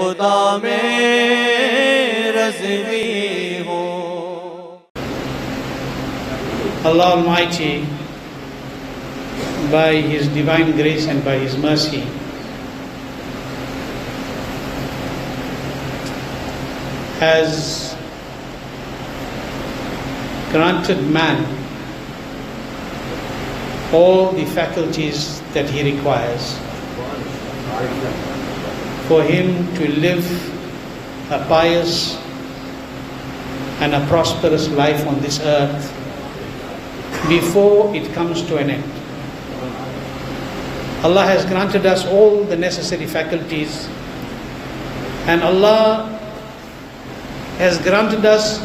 खुदा में रज़वी हो। Allah Almighty, by His divine grace and by His mercy, has granted man all the faculties that he requires for him to live a pious and a prosperous life on this earth before it comes to an end. Allah has granted us all the necessary faculties, and Allah has granted us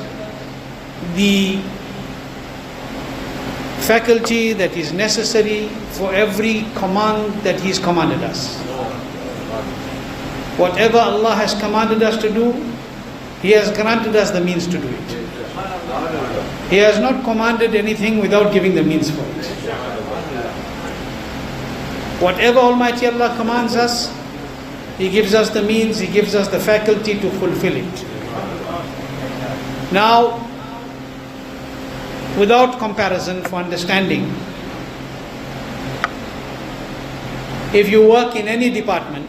the faculty that is necessary for every command that He has commanded us. Whatever Allah has commanded us to do, He has granted us the means to do it. He has not commanded anything without giving the means for it. Whatever Almighty Allah commands us, He gives us the means, He gives us the faculty to fulfill it. Now, without comparison, for understanding, if you work in any department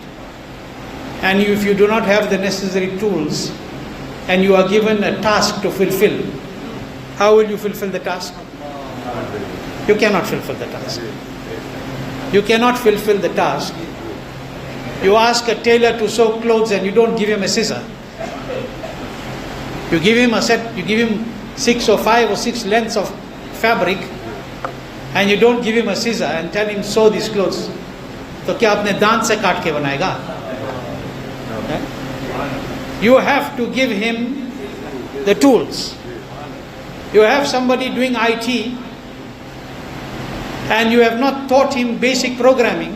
and if you do not have the necessary tools and you are given a task to fulfill, how will you fulfill the task? You cannot fulfill the task. You cannot fulfill the task. You ask a tailor to sew clothes and you don't give him a scissor. You give him a set, you give him 6 or 5 or 6 lengths of fabric and you don't give him a scissor and tell him sew these clothes. तो क्या अपने दांत से काट के बनाएगा? You have to give him the tools. You have somebody doing IT and you have not taught him basic programming.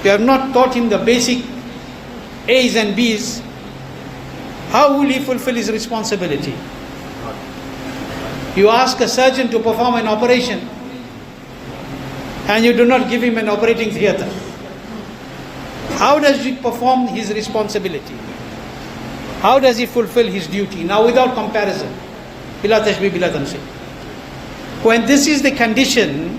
You have not taught him the basic A's and B's. How will he fulfill his responsibility? You ask a surgeon to perform an operation and you do not give him an operating theatre. How does he perform his responsibility? How does he fulfill his duty? Now without comparison. Bila tashbih, bila tamsil. When this is the condition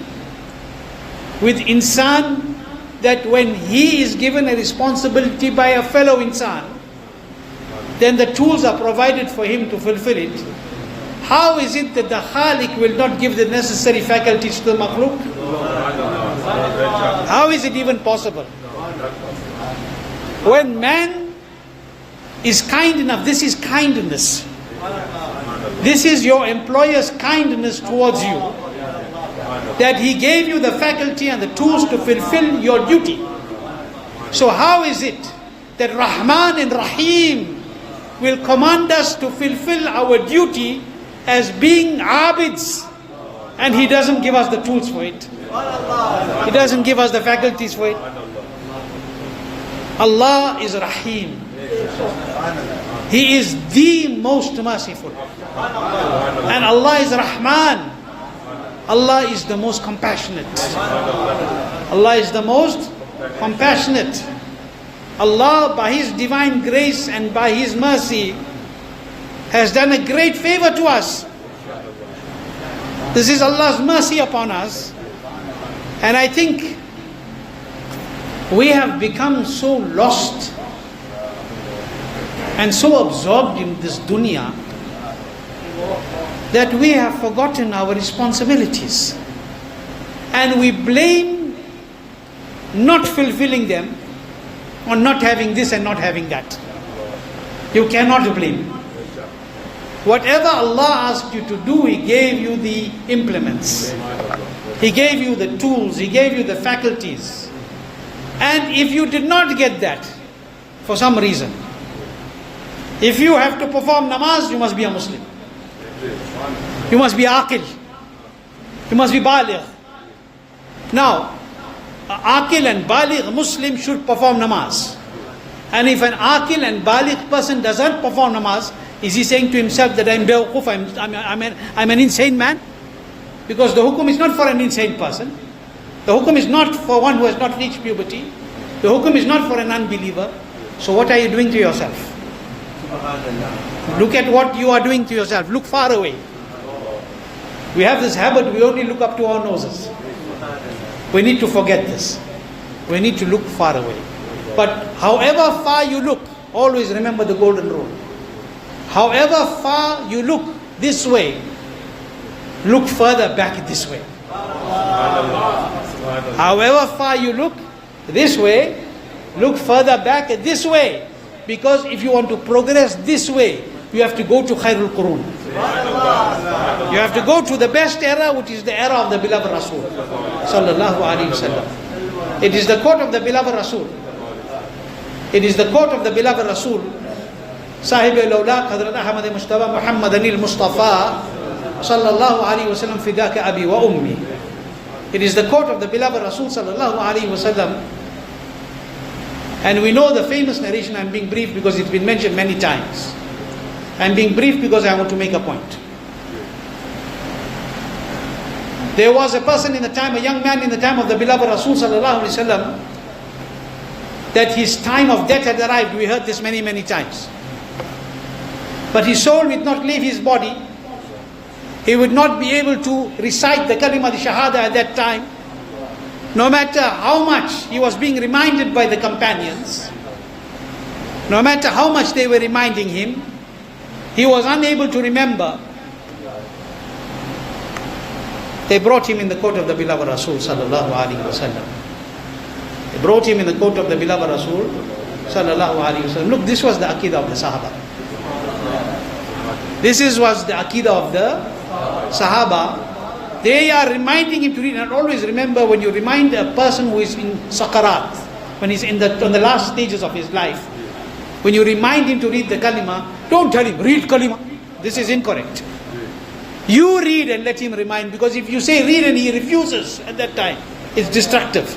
with insan, that when he is given a responsibility by a fellow insan, then the tools are provided for him to fulfill it. How is it that the Khaliq will not give the necessary faculties to the makhluk? How is it even possible? When man is kind enough, this is kindness. This is your employer's kindness towards you. That he gave you the faculty and the tools to fulfill your duty. So how is it that Rahman and Rahim will command us to fulfill our duty as being abids, and He doesn't give us the tools for it? He doesn't give us the faculties for it. Allah is Rahim. He is the most merciful. And Allah is Rahman. Allah is the most compassionate. Allah is the most compassionate. Allah, by His divine grace and by His mercy, has done a great favor to us. This is Allah's mercy upon us. And I think we have become so lost and so absorbed in this dunya that we have forgotten our responsibilities. And we blame not fulfilling them on not having this and not having that. You cannot blame. Whatever Allah asked you to do, He gave you the implements. He gave you the tools, He gave you the faculties. And if you did not get that, for some reason, if you have to perform namaz, you must be a Muslim. You must be aqil. You must be baligh. Now, aqil and baligh Muslim should perform namaz. And if an aqil and baligh person doesn't perform namaz, is he saying to himself that I'm bewquf, I'm an insane man? Because the hukum is not for an insane person. The hukum is not for one who has not reached puberty. The hukum is not for an unbeliever. So what are you doing to yourself? Look at what you are doing to yourself. Look far away. We have this habit, we only look up to our noses. We need to forget this. We need to look far away. But however far you look, always remember the golden rule. However far you look this way, look further back this way. However far you look this way, look further back this way. Because if you want to progress this way, you have to go to Khairul Qurun. You have to go to the best era, which is the era of the beloved Rasul Sallallahu Alaihi Wasallam. It is the court of the beloved Rasul. It is the court of the beloved Rasul. Sahib al-Awlaq Hazrat Ahmad Mustafa Muhammad al-Mustafa Sallallahu Alaihi Wasallam fidaka abi wa ummi. It is the court of the beloved Rasul Sallallahu Alaihi Wasallam. And we know the famous narration. I'm being brief because it's been mentioned many times. I'm being brief because I want to make a point. There was a person in the time, a young man in the time of the beloved Rasul Sallallahu Alaihi Wasallam, that his time of death had arrived. We heard this many, many times. But his soul would not leave his body. He would not be able to recite the kalima, the shahada at that time. No matter how much he was being reminded by the companions, no matter how much they were reminding him, he was unable to remember. They brought him in the court of the beloved Rasul Sallallahu Alaihi Wasallam. They brought him in the court of the beloved Rasul Sallallahu Alaihi Wasallam. Look, this was the Aqidah of the Sahaba. Was the Aqidah of the Sahaba. They are reminding him to read. And always remember, when you remind a person who is in Sakarat, when he's on the last stages of his life, when you remind him to read the kalima, don't tell him, read kalima. This is incorrect. You read and let him remind, because if you say read and he refuses at that time, it's destructive.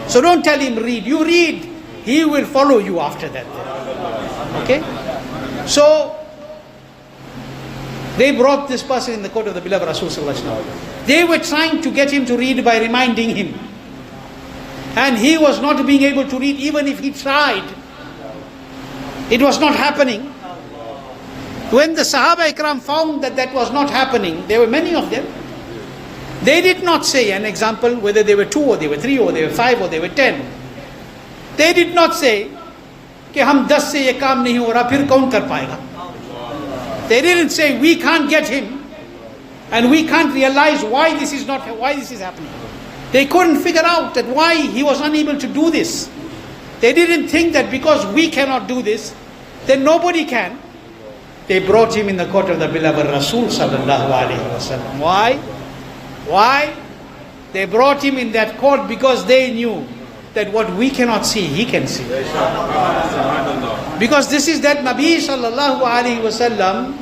So don't tell him read. You read, he will follow you after that. Okay? So, they brought this person in the court of the beloved Rasul Sallallahu Alaihi Wasallam. They were trying to get him to read by reminding him. And he was not being able to read, even if he tried. It was not happening. When the Sahaba Ikram found that that was not happening, there were many of them. They did not say, an example, whether they were 2 or they were 3 or they were 5 or they were 10. They did not say, कि हम 10 से ये काम नहीं हो रहा, फिर कौन कर पाएगा? They didn't say, we can't get him and we can't realize why this is happening. They couldn't figure out that why he was unable to do this. They didn't think that because we cannot do this, then nobody can. They brought him in the court of the beloved Rasul Sallallahu Alaihi Wasallam. Why? They brought him in that court because they knew that what we cannot see, he can see. Because this is that Nabi Sallallahu Alaihi Wasallam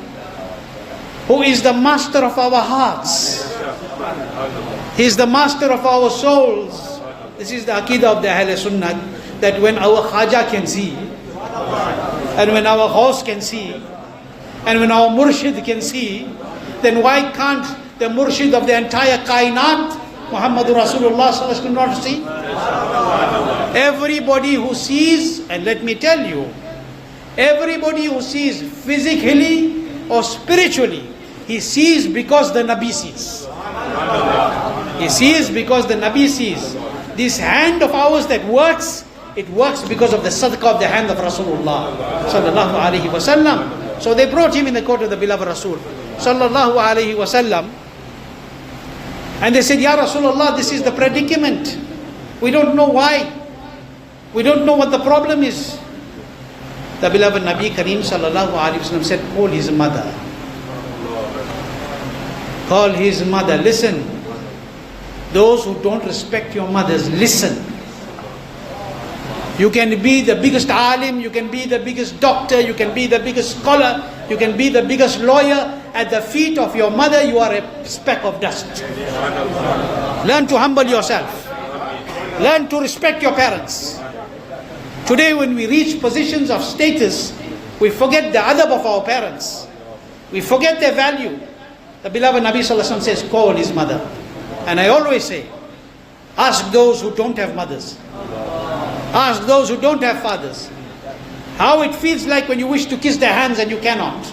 who is the master of our hearts. He is the master of our souls. This is the Aqidah of the Ahl Sunnah, that when our Khaja can see, and when our Ghaus can see, and when our Murshid can see, then why can't the Murshid of the entire Kainat, Muhammadur Rasulullah Sallallahu Alaihi Wasallam, not see? Everybody who sees, and let me tell you, everybody who sees physically or spiritually, he sees because the Nabi sees. He sees because the Nabi sees. This hand of ours that works, it works because of the sadaqah of the hand of Rasulullah Sallallahu Alaihi Wasallam. So they brought him in the court of the beloved Rasul Sallallahu Alaihi Wasallam. And they said, Ya Rasulullah, this is the predicament. We don't know why. We don't know what the problem is. The beloved Nabi Kareem Sallallahu Alaihi Wasallam said, call his mother. Call his mother. Listen. Those who don't respect your mothers, listen. You can be the biggest alim, you can be the biggest doctor, you can be the biggest scholar, you can be the biggest lawyer. At the feet of your mother, you are a speck of dust. Learn to humble yourself. Learn to respect your parents. Today when we reach positions of status, we forget the adab of our parents. We forget their value. The beloved Nabi Sallallahu Alaihi Wasallam says, call his mother. And I always say, ask those who don't have mothers. Ask those who don't have fathers. How it feels like when you wish to kiss their hands and you cannot.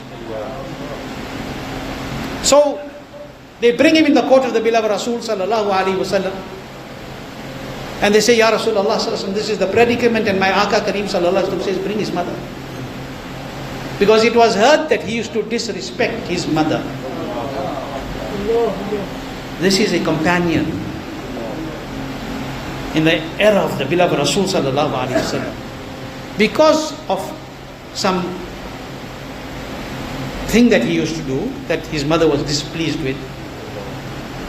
So they bring him in the court of the beloved Rasul sallallahu alaihi wasallam, and they say, Ya Rasulullah sallallahu alaihi wasallam, this is the predicament, and my Aka Kareem sallallahu alaihi wasallam says, bring his mother. Because it was heard that he used to disrespect his mother. This is a companion in the era of the beloved Rasul sallallahu alaihi wasallam. Because of some thing that he used to do, that his mother was displeased with,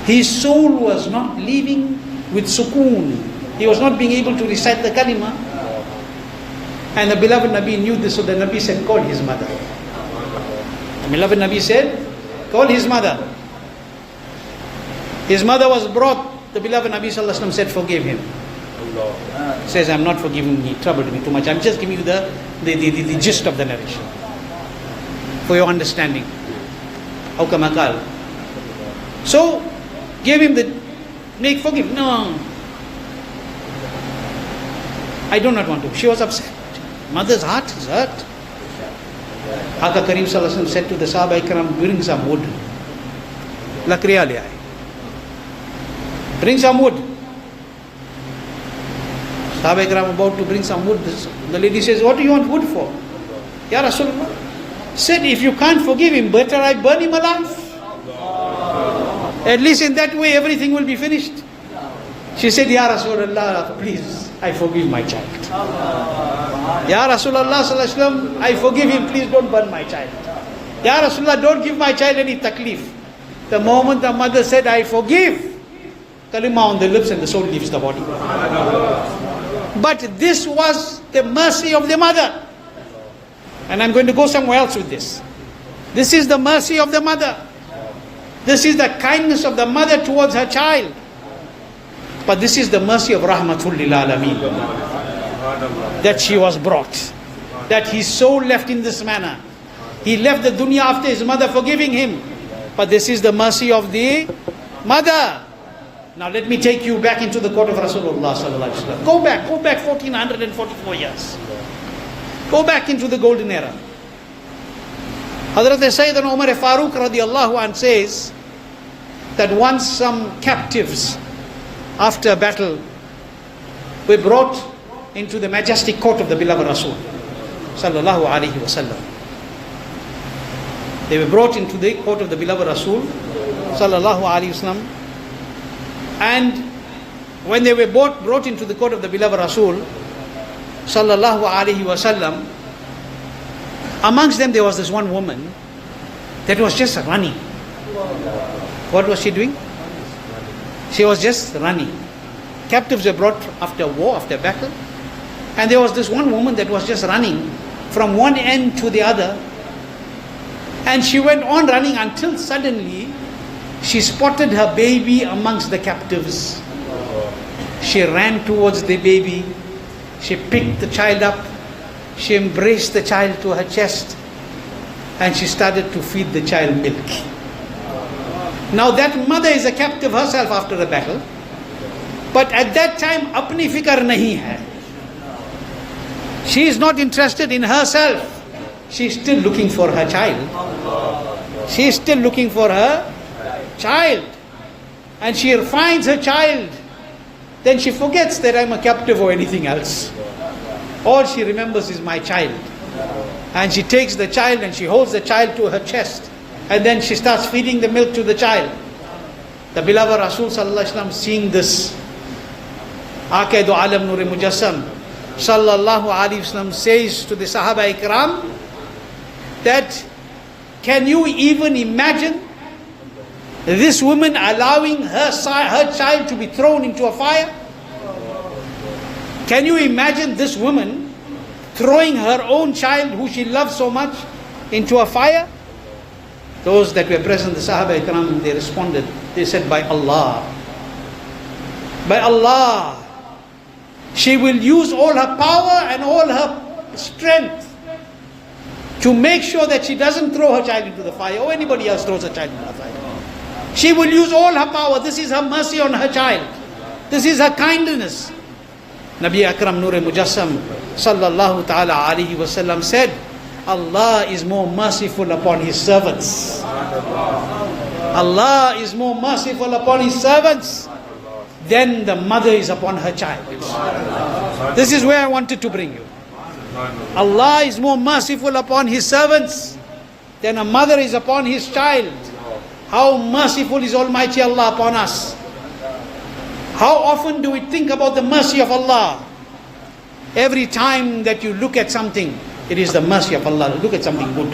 his soul was not leaving with sukoon. He was not being able to recite the kalima. And the beloved Nabi knew this, so the Nabi said, call his mother. The beloved Nabi said, call his mother. His mother was brought. The beloved Nabi sallallahu alaihi wasallam said, forgive him. He says, I'm not forgiving, he troubled me too much. I'm just giving you the gist of the narration for your understanding. How come akal? So, give him forgive. No, I do not want to. She was upset. Mother's heart is hurt. Aka Kareem sallallahu alaihi wasallam said to the Sahaba Ikram, bring some wood. Lakriya le aaye. Bring some wood. Sahaba Ikram about to bring some wood. The lady says, what do you want wood for? Ya Rasulullah. Said, if you can't forgive him, better I burn him alive. At least in that way everything will be finished. She said, Ya Rasulullah, please, I forgive my child. Ya Rasulullah sallallahu alaihi wasallam, I forgive him, please don't burn my child. Ya Rasulullah, don't give my child any taklif. The moment the mother said, I forgive, kalima on the lips and the soul leaves the body. But this was the mercy of the mother. And I'm going to go somewhere else with this. This is the mercy of the mother. This is the kindness of the mother towards her child. But this is the mercy of Rahmatul Lil Alameen. That she was brought. That his soul left in this manner. He left the dunya after his mother forgiving him. But this is the mercy of the mother. Now let me take you back into the court of Rasulullah sallallahu alaihi wasallam. Go back 1444 years. Go back into the golden era. Hazrat Sayyidina Umar Farooq radiallahu anh says that once some captives after a battle were brought into the majestic court of the beloved Rasul sallallahu alaihi wasallam. They were brought into the court of the beloved Rasul sallallahu alaihi wasallam, and when they were brought into the court of the beloved Rasul sallallahu alaihi wasallam, amongst them there was this one woman that was just running. What was she doing? She was just running. Captives were brought after war, after battle, and there was this one woman that was just running from one end to the other, and she went on running until suddenly she spotted her baby amongst the captives. She ran towards the baby. She picked the child up. She embraced the child to her chest, and she started to feed the child milk. Now that mother is a captive herself after the battle, but at that time apni fikar nahi hai. She is not interested in herself. She is still looking for her child. She is still looking for her child. And she finds her child. Then she forgets that I'm a captive or anything else. All she remembers is my child. And she takes the child and she holds the child to her chest. And then she starts feeding the milk to the child. The beloved Rasul sallallahu alaihi wasallam, seeing this, Aqaidu Alam Noori Mujassam sallallahu alaihi wasallam says to the Sahaba Ikram that, can you even imagine this woman allowing her child to be thrown into a fire? Can you imagine this woman throwing her own child, who she loves so much, into a fire? Those that were present, the Sahaba Ikram, they responded. They said, by Allah. By Allah. She will use all her power and all her strength to make sure that she doesn't throw her child into the fire, or anybody else throws a child into the fire. She will use all her power. This is her mercy on her child. This is her kindness. Nabi Akram Noori Mujassam sallallahu ta'ala alayhi wasallam said, Allah is more merciful upon His servants. Allah is more merciful upon His servants than the mother is upon her child. This is where I wanted to bring you. Allah is more merciful upon His servants than a mother is upon his child. How merciful is Almighty Allah upon us. How often do we think about the mercy of Allah? Every time that you look at something, it is the mercy of Allah. Look at something good.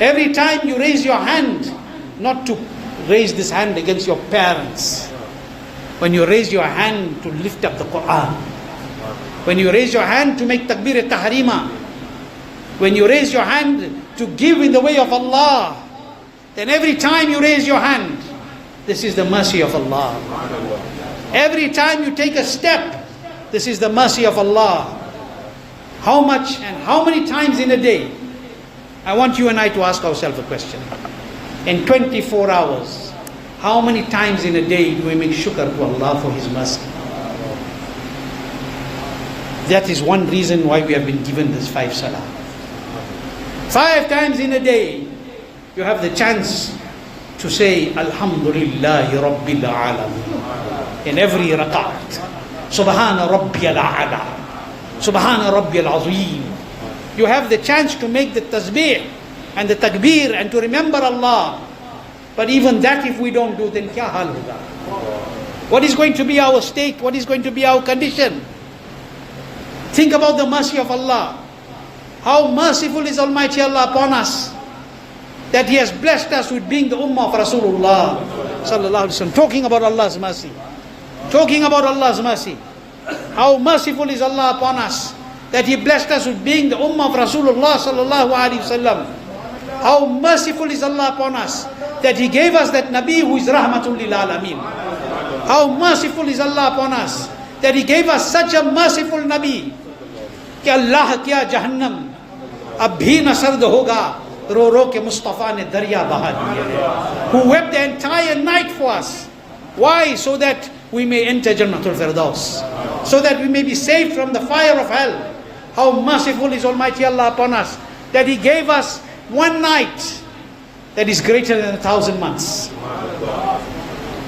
Every time you raise your hand, not to raise this hand against your parents. When you raise your hand to lift up the Quran. When you raise your hand to make takbir tahrima. When you raise your hand to give in the way of Allah. Then every time you raise your hand, this is the mercy of Allah. Every time you take a step, this is the mercy of Allah. How much and how many times in a day? I want you and I to ask ourselves a question. In 24 hours, how many times in a day do we make shukr to Allah for His mercy? That is one reason why we have been given this 5 salah. 5 times in a day, you have the chance to say Alhamdulillahi Rabbil Alameen in every rak'at. Subhana Rabbiyal A'la, Subhana Rabbiyal Azim. You have the chance to make the tasbih and the takbir and to remember Allah. But even that if we don't do, then kya hal hoga? What is going to be our state? What is going to be our condition? Think about the mercy of Allah. How merciful is Almighty Allah upon us, that He has blessed us with being the ummah of Rasulullah sallallahu alaihi wasallam. Talking about Allah's mercy. Talking about Allah's mercy. How merciful is Allah upon us, that He blessed us with being the ummah of Rasulullah sallallahu alaihi wasallam. How merciful is Allah upon us, that He gave us that Nabi who is rahmatul lil alameen. How merciful is Allah upon us, that He gave us such a merciful Nabi, कि Allah क्या जहन्नम अब भी न सर्द होगा रो रो के मुस्तफा ने दरिया बहा दिए. Who wept the entire night for us. Why? So that we may enter Jannatul Firdaus, so that we may be saved from the fire of hell. How merciful is Almighty Allah upon us, that He gave us one night that is greater than 1,000 months.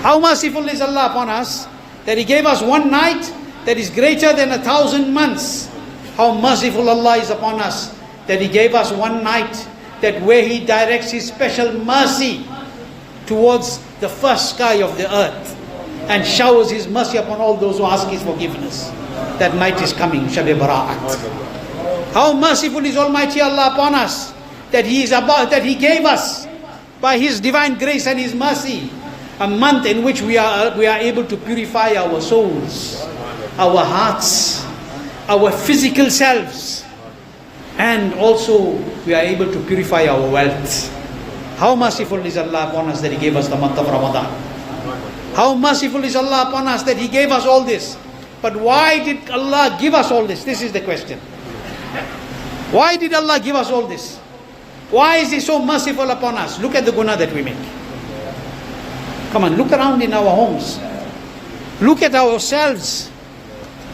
How merciful is Allah upon us, that He gave us one night that is greater than 1,000 months. How merciful Allah is upon us, that He gave us one night that where He directs His special mercy towards the first sky of the earth and showers His mercy upon all those who ask His forgiveness. That night is coming, Shab-e Bara'at. How merciful is Almighty Allah upon us, that He gave us by His divine grace and His mercy a month in which we are able to purify our souls, our hearts, our physical selves, and also we are able to purify our wealth. How merciful is Allah upon us that He gave us the month of Ramadan. How merciful is Allah upon us that He gave us all this. But why did Allah give us all this? This is the question. Why did Allah give us all this? Why is He so merciful upon us? Look at the guna that we make. Come on, look around in our homes. Look at ourselves.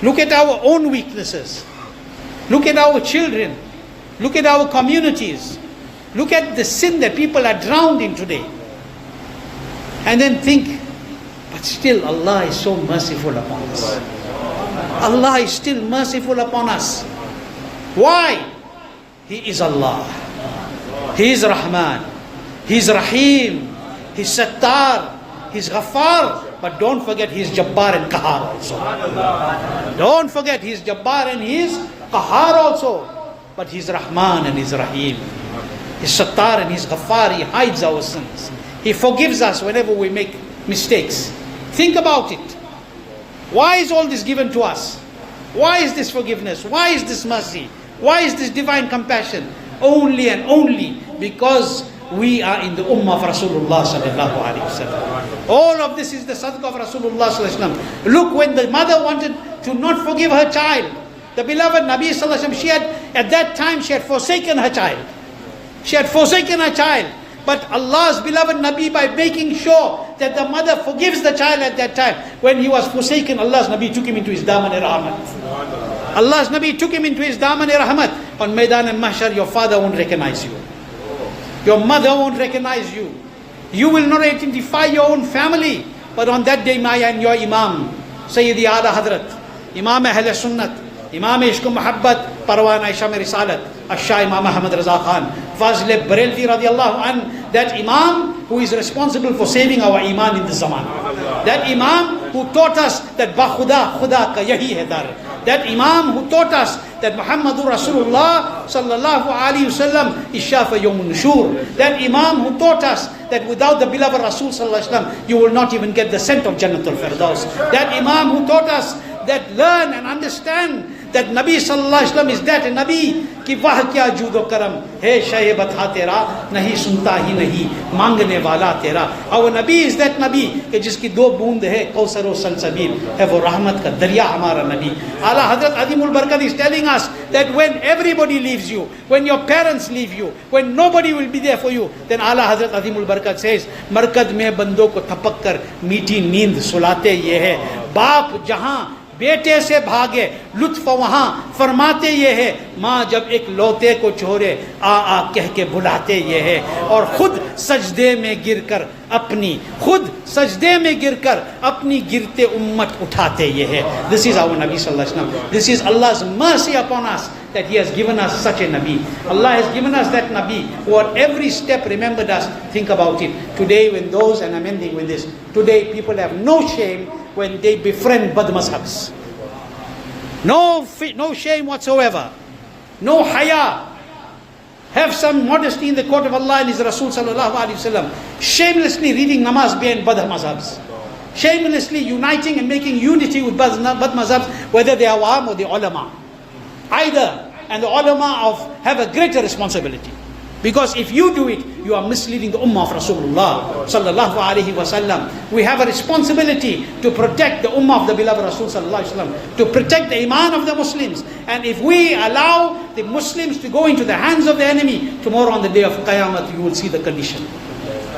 Look at our own weaknesses. Look at our children. Look at our communities. Look at the sin that people are drowned in today. And then think, but still Allah is so merciful upon us. Allah is still merciful upon us. Why? He is Allah. He is Rahman. He is Rahim. He is Sattar. He is Ghaffar. But don't forget He is Jabbar and Qahar also. Don't forget He is Jabbar and He is Qahar also. But He is Rahman and He is Rahim. He is Sattar and He is Ghaffar. He hides our sins. He forgives us whenever we make mistakes. Think about it. Why is all this given to us? Why is this forgiveness? Why is this mercy? Why is this divine compassion? Only and only because we are in the ummah of Rasulullah sallallahu alaihi wasallam. All of this is the sadaqah of Rasulullah sallallahu alaihi wasallam. Look, when the mother wanted to not forgive her child, the beloved Nabi sallallahu alaihi wasallam, at that time she had forsaken her child. She had forsaken her child. But Allah's beloved Nabi, by making sure that the mother forgives the child at that time, when he was forsaken, Allah's Nabi took him into his daman-e-rahmat. Allah's Nabi took him into his daman-e-rahmat. On Maidan and Mahshar, your father won't recognize you. Your mother won't recognize you. You will not identify your own family. But on that day, I am your Imam, Sayyidi Ala Hazrat, Imam Ahl Sunnat, Imam Ishq Muhabbat, Parwana Isham Risalat, Shah Imam Ahmad Raza Khan, Fazl Barelvi radiallahu an, that Imam who is responsible for saving our Iman in this zaman. That Imam who taught us that Ba Khuda, Khuda ka yahi hai dar. That Imam who taught us that Muhammadur Rasulullah sallallahu alaihi wasallam is Shafa Yawmun Nushur. That Imam who taught us that without the beloved Rasul sallallahu alaihi wasallam you will not even get the scent of Jannatul Firdaus. That Imam who taught us that learn and understand that Nabi sallallahu alaihi wasallam is that Nabi ki wah kya judo karam hai shaye batha tera nahi sunta hi nahi mangne wala tera. Our Nabi is that Nabi ke jiski do boond hai kausar o salsabil hai wo rahmat ka darya hamara Nabi. Ala Hazrat Azimul Barakat is telling us that when everybody leaves you, when your parents leave you, when nobody will be there for you, then Ala Hazrat Azimul Barakat says markad mein bando ko thapak kar meethi neend sulate ye hai. Baap jahan बेटे से भागे लुत्फ वहाँ फरमाते ये है, माँ जब एक लोते को छोड़े आ आ कह के बुलाते ये है, और खुद सजदे में गिरकर अपनी गिरते उम्मत उठाते ये है. This is our Nabi sallallahu alaihi wasallam. This is Allah's mercy upon us that He has given us such a Nabi. Allah has given us that Nabi who at every step remembered us. Think about it. Today when those, and I'm ending with this, today people have no shame when they befriend bad mazhabs. No shame whatsoever. No haya. Have some modesty in the court of Allah and His Rasul sallallahu alaihi wasallam. Shamelessly reading namaz behind bad mazhabs. Shamelessly uniting and making unity with bad mazhabs, whether they are awam or the ulama. Either. And the ulama have a greater responsibility. Because if you do it, you are misleading the ummah of Rasulullah sallallahu alaihi wasallam. We have a responsibility to protect the ummah of the beloved Rasul sallallahu alaihi wasallam, to protect the iman of the Muslims. And if we allow the Muslims to go into the hands of the enemy, tomorrow on the day of Qiyamah, you will see the condition.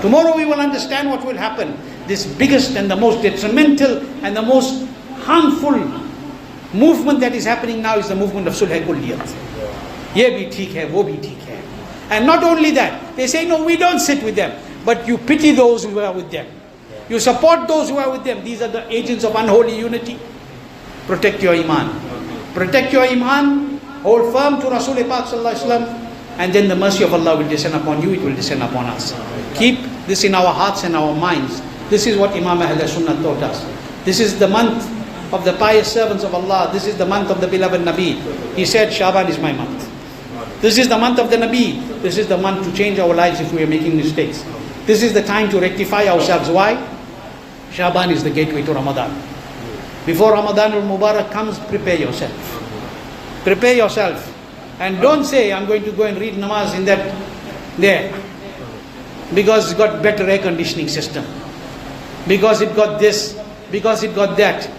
Tomorrow we will understand what will happen. This biggest and the most detrimental and the most harmful movement that is happening now is the movement of Sulh Kulliyat. Ye bhi theek hai, wo bhi theek hai. And not only that, they say, no, we don't sit with them. But you pity those who are with them. You support those who are with them. These are the agents of unholy unity. Protect your iman. Protect your iman. Hold firm to Rasul Pak sallallahu alaihi wasallam. And then the mercy of Allah will descend upon you. It will descend upon us. Keep this in our hearts and our minds. This is what Imam Ahl Sunnah taught us. This is the month of the pious servants of Allah. This is the month of the beloved Nabi. He said, Shaban is my month. This is the month of the Nabi. This is the month to change our lives if we are making mistakes. This is the time to rectify ourselves. Why? Shaban is the gateway to Ramadan. Before Ramadan al-Mubarak comes, prepare yourself. Prepare yourself. And don't say, I'm going to go and read namaz in that there. Because it's got better air conditioning system. Because it got this. Because it got that.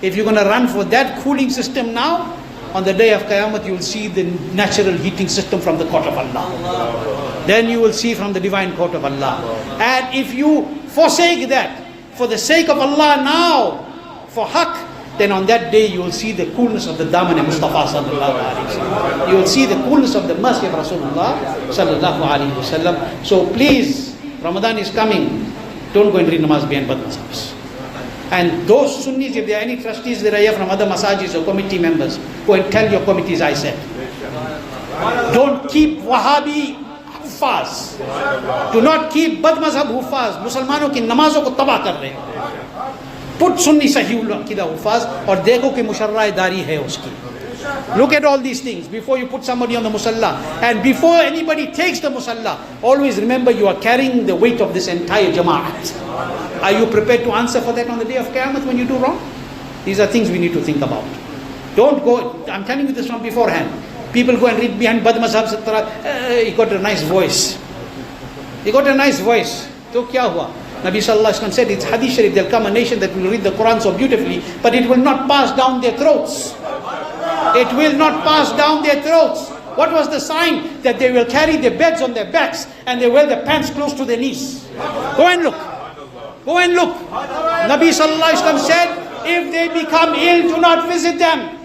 If you're going to run for that cooling system now, on the day of Qiyamah, you will see the natural heating system from the court of Allah. Then you will see from the divine court of Allah. And if you forsake that, for the sake of Allah now, for haqq, then on that day you will see the coolness of the Daman Mustafa sallallahu alaihi wasallam. You will see the coolness of the mercy of Rasulullah sallallahu alaihi wasallam. So please, Ramadan is coming. Don't go and read namaz behind bad mazhabs. And those Sunnis, if there are any trustees that are here from other masajis or committee members, go and tell your committees I said. Don't keep Wahhabi huffaz. Do not keep bad mazhab huffaz. Musalmanों की नमाजों को तबाह कर रहे हैं. Put Sunni Sahihul Aqida huffaz और देखो कि मुशर्राए दारी है उसकी. Look at all these things before you put somebody on the musalla. And before anybody takes the musalla, always remember you are carrying the weight of this entire jama'at. Are you prepared to answer for that on the day of Qiyamah when you do wrong? These are things we need to think about. Don't go, I'm telling you this from beforehand. People go and read behind bad mazhabs, he got a nice voice. He got a nice voice. So kya hua? Nabi sallallahu alaihi wasallam said, it's hadith sharif, there'll come a nation that will read the Quran so beautifully, but it will not pass down their throats. It will not pass down their throats. What was the sign? That they will carry their beds on their backs and they wear their pants close to their knees. Go and look. Go and look. Nabi sallallahu alaihi wasallam said, if they become ill, do not visit them.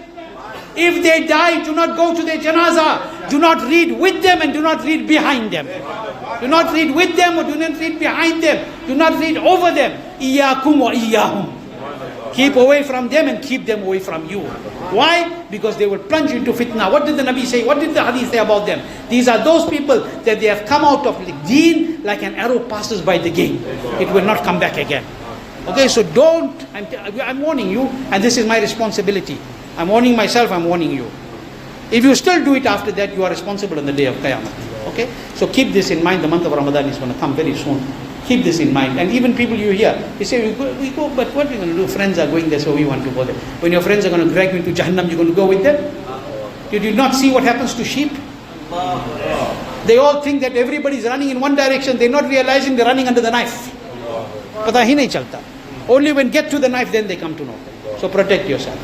If they die, do not go to their janazah. Do not read with them and do not read behind them. Do not read with them or do not read behind them. Do not read over them. Iyyakum wa iyyahum. Keep away from them and keep them away from you. Why? Because they will plunge into fitna. What did the Nabi say? What did the hadith say about them? These are those people that they have come out of deen like an arrow passes by the game. It will not come back again. Okay, so don't, I'm warning you, and this is my responsibility. I'm warning myself, I'm warning you. If you still do it after that, you are responsible on the day of Qiyamah. Okay, so keep this in mind. The month of Ramadan is going to come very soon. Keep this in mind. And even people you hear, they say, we go, but what are we going to do? Friends are going there, so we want to go there. When your friends are going to drag you into Jahannam, you're going to go with them? Did you not see what happens to sheep? They all think that everybody's running in one direction. They're not realizing they're running under the knife. Pata hi nahi chalta. Only when get to the knife, then they come to know. So protect yourself.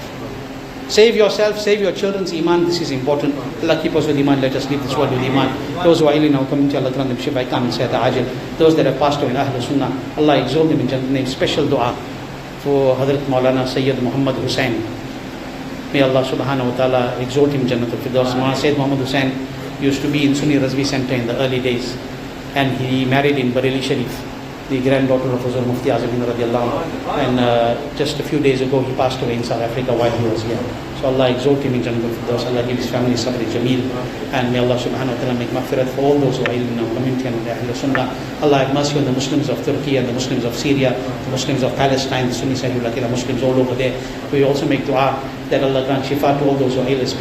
Save yourself, save your children's iman. This is important. Allah keep us with iman. Let us leave this world with iman. Those who are ill in our community, Allah grant them shifa, kamil, sayyata, ajil. Those that have passed away in Ahlul Sunnah, Allah exalt them in Jannah name. Special dua for Hazrat Maulana Sayyid Muhammad Hussain. May Allah subhanahu wa ta'ala exalt him in Jannah al-Firdaus. Sayyid Muhammad Hussain used to be in Sunni Razvi Center in the early days. And he married in Bareilly Sharif, the granddaughter of Hazrat Mufti Afthab. And just a few days ago, he passed away in South Africa while he was here. So Allah exalt him in Jannah al-Firdaus. Allah give his family sabr jameel. And may Allah subhanahu wa ta'ala make maghfirat for all those who are in our community and the Ahlul Sunnah. Allah have mercy on the Muslims of Turkey and the Muslims of Syria, the Muslims of Palestine, the Sunni Sahih Muslims all over there. We also make dua that Allah grant shifa to all those who are ill, especially